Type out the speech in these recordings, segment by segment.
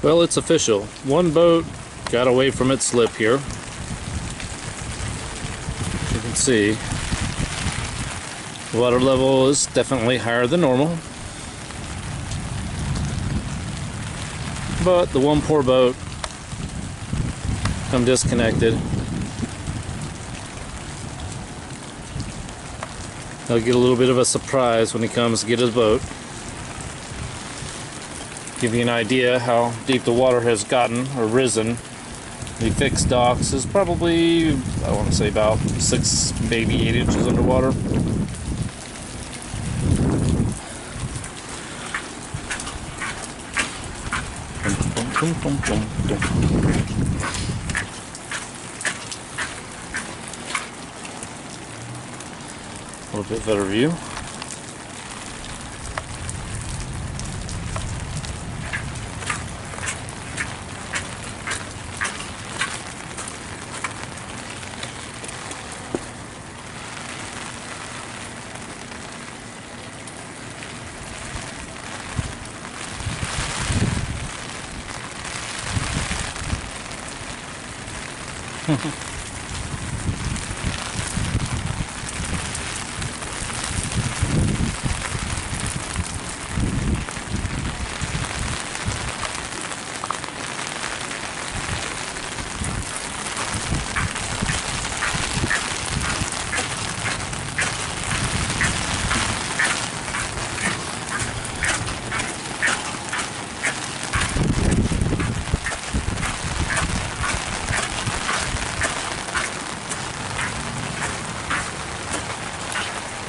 Well, it's official. One boat got away from its slip here. You can see the water level is definitely higher than normal. But the one poor boat come disconnected. He'll get a little bit of a surprise when he comes to get his boat. Give you an idea how deep the water has gotten or risen. The fixed docks is probably, I want to say, about 6, maybe 8 inches underwater. A little bit better view.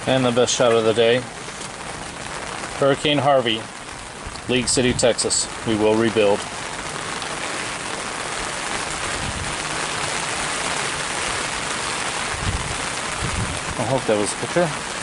And the best shot of the day, Hurricane Harvey, League City, Texas. We will rebuild. I hope that was a picture.